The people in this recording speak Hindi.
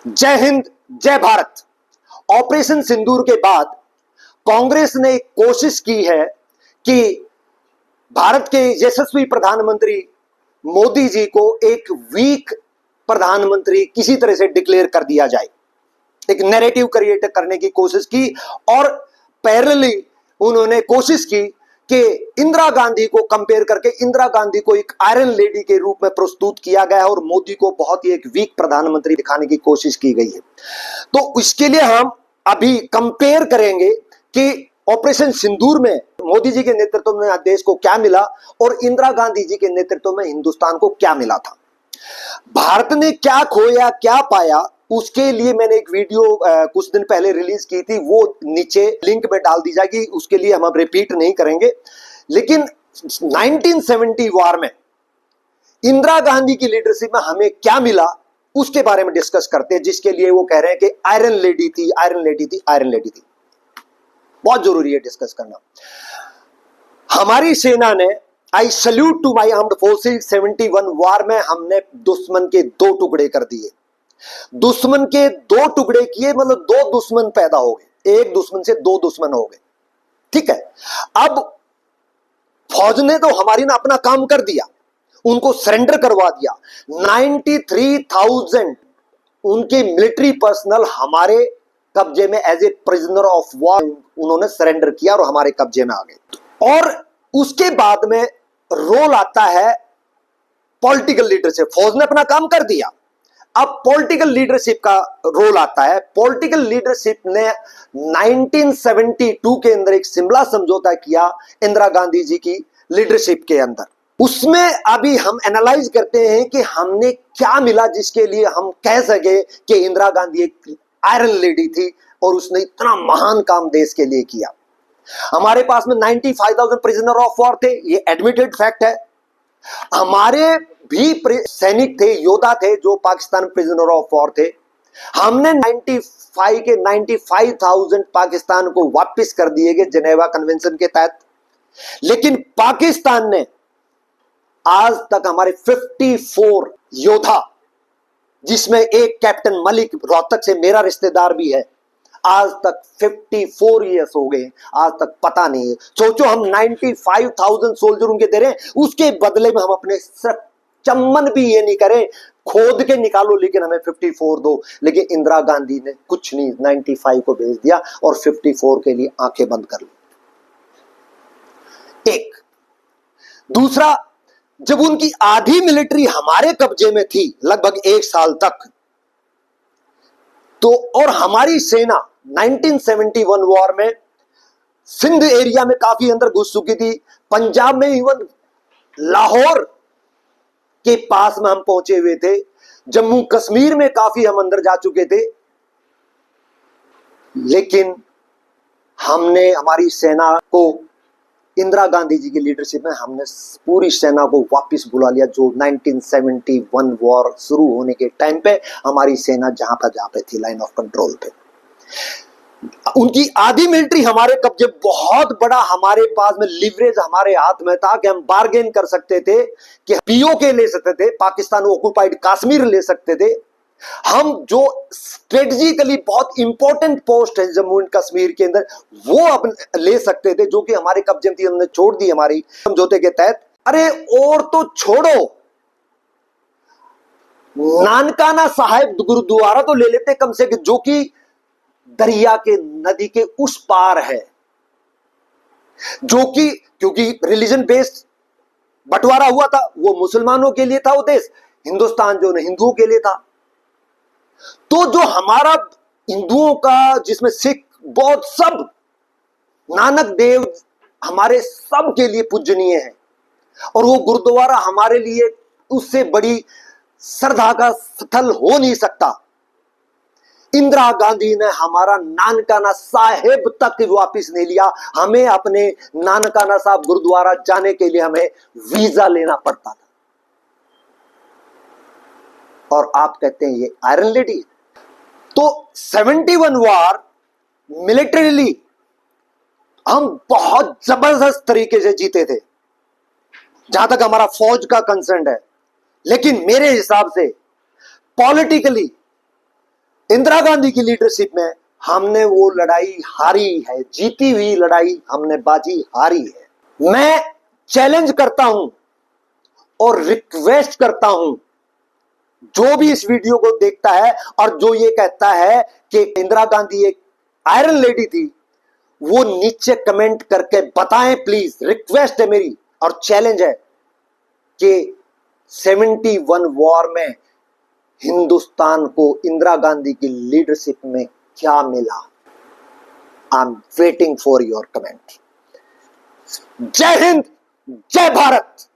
जय हिंद, जय भारत। ऑपरेशन सिंदूर के बाद कांग्रेस ने एक कोशिश की है कि भारत के यशस्वी प्रधानमंत्री मोदी जी को एक वीक प्रधानमंत्री किसी तरह से डिक्लेयर कर दिया जाए। एक नैरेटिव क्रिएट करने की कोशिश की और पैरेलली उन्होंने कोशिश की कि इंदिरा गांधी को कंपेयर करके इंदिरा गांधी को एक आयरन लेडी के रूप में प्रस्तुत किया गया है और मोदी को बहुत ही एक वीक प्रधानमंत्री दिखाने की कोशिश की गई है। तो इसके लिए हम अभी कंपेयर करेंगे कि ऑपरेशन सिंदूर में मोदी जी के नेतृत्व में देश को क्या मिला और इंदिरा गांधी जी के नेतृत्व में हिंदुस्तान को क्या मिला था। भारत ने क्या खोया, क्या पाया, उसके लिए मैंने एक वीडियो कुछ दिन पहले रिलीज की थी, वो नीचे लिंक में डाल दी जाएगी। उसके लिए हम रिपीट नहीं करेंगे। लेकिन 1970 वॉर में इंदिरा गांधी की लीडरशिप में हमें क्या मिला उसके बारे में डिस्कस करते हैं, जिसके लिए वो कह रहे हैं कि आयरन लेडी थी, आयरन लेडी थी, आयरन लेडी थी। बहुत जरूरी है डिस्कस करना। हमारी सेना ने, I salute to my armed forces, 71 war में हमने दुश्मन के दो टुकड़े कर दिए। दुश्मन के दो टुकड़े किए मतलब दो दुश्मन पैदा हो गए, एक दुश्मन से दो दुश्मन हो गए। ठीक है। अब फौज ने तो हमारी ना अपना काम कर दिया, उनको सरेंडर करवा दिया। 93,000 उनके मिलिट्री पर्सनल हमारे कब्जे में as a prisoner of war उन्होंने सरेंडर किया और हमारे कब्जे में आ गए। और उसके बाद में रोल आता है पॉलिटिकल लीडरशिप। फौज ने अपना काम कर दिया, अब पॉलिटिकल लीडरशिप का रोल आता है। पॉलिटिकल लीडरशिप ने 1972 के अंदर एक शिमला समझौता किया इंदिरा गांधी जी की लीडरशिप के अंदर। उसमें अभी हम एनालाइज करते हैं कि हमने क्या मिला जिसके लिए हम कह सके कि इंदिरा गांधी एक आयरन लेडी थी और उसने इतना महान काम देश के लिए किया। हमारे पास में 95,000 प्रिजनर ऑफ वॉर थे, ये एडमिटेड फैक्ट है। हमारे भी सैनिक थे, योद्धा थे जो पाकिस्तान प्रिजनर ऑफ वॉर थे। हमने 95,000 पाकिस्तान को वापस कर दिए गए जिनेवा कन्वेंशन के तहत। लेकिन पाकिस्तान ने आज तक हमारे 54 योद्धा, जिसमें एक कैप्टन मलिक रोहतक से मेरा रिश्तेदार भी है, आज तक 54 ईयर्स हो गए, आज तक पता नहीं है। सोचो, हम 95,000 सोल्जर उनके दे रहे हैं, उसके बदले में हम अपने सिर्फ चम्मन भी ये नहीं करें, खोद के निकालो लेकिन हमें 54 दो। लेकिन इंदिरा गांधी ने कुछ नहीं, 95 को भेज दिया और 54 के लिए आंखें बंद कर ली। एक दूसरा, जब उनकी आधी मिलिट्री हमारे कब्जे में थी लगभग एक साल तक, तो और हमारी सेना 1971 वॉर में सिंध एरिया में काफी अंदर घुस चुकी थी, पंजाब में इवन लाहौर के पास में हम पहुंचे हुए थे, जम्मू कश्मीर में काफी हम अंदर जा चुके थे। लेकिन हमने हमारी सेना को इंदिरा गांधी जी की लीडरशिप में हमने पूरी सेना को वापस बुला लिया। जो 1971 वॉर शुरू होने के टाइम पे हमारी सेना जहां पे थी लाइन ऑफ कंट्रोल पे, उनकी आधी मिलिट्री हमारे कब्जे, बहुत बड़ा हमारे पास में लिवरेज हमारे हाथ में था कि हम बार्गेन कर सकते थे कि पीओके ले सकते थे, पाकिस्तान ऑक्युपाइड कश्मीर ले सकते थे। हम जो स्ट्रेटेजिकली बहुत इंपॉर्टेंट पोस्ट है जम्मू एंड कश्मीर के अंदर, वो अपन ले सकते थे, जो कि हमारे कब्जे में थी, हमने छोड़ दी हमारी समझौते के तहत। अरे और तो छोड़ो, नानकाना साहिब गुरुद्वारा तो ले लेते कम से कम, जो कि दरिया के नदी के उस पार है, जो कि क्योंकि रिलीजन बेस्ड बंटवारा हुआ था, वो मुसलमानों के लिए था वो देश, हिंदुस्तान जो हिंदुओं के लिए था। तो जो हमारा हिंदुओं का, जिसमें सिख, बौद्ध, सब, नानक देव हमारे सब के लिए पूजनीय है और वो गुरुद्वारा हमारे लिए उससे बड़ी श्रद्धा का स्थल हो नहीं सकता। इंदिरा गांधी ने हमारा नानकाना साहिब तक वापिस नहीं लिया। हमें अपने नानकाना साहब गुरुद्वारा जाने के लिए हमें वीजा लेना पड़ता था। और आप कहते हैं ये आयरन लेडी। तो 71 वॉर मिलिटरीली हम बहुत जबरदस्त तरीके से जीते थे जहां तक हमारा फौज का कंसर्न है। लेकिन मेरे हिसाब से पॉलिटिकली इंदिरा गांधी की लीडरशिप में हमने वो लड़ाई हारी है, जीती हुई लड़ाई हमने बाजी हारी है। मैं चैलेंज करता हूं और रिक्वेस्ट करता हूं, जो भी इस वीडियो को देखता है और जो ये कहता है कि इंदिरा गांधी एक आयरन लेडी थी, वो नीचे कमेंट करके बताएं प्लीज। रिक्वेस्ट है मेरी और चैलेंज है कि 71 वॉर में हिंदुस्तान को इंदिरा गांधी की लीडरशिप में क्या मिला। I am waiting for your comment. जय हिंद, जय भारत।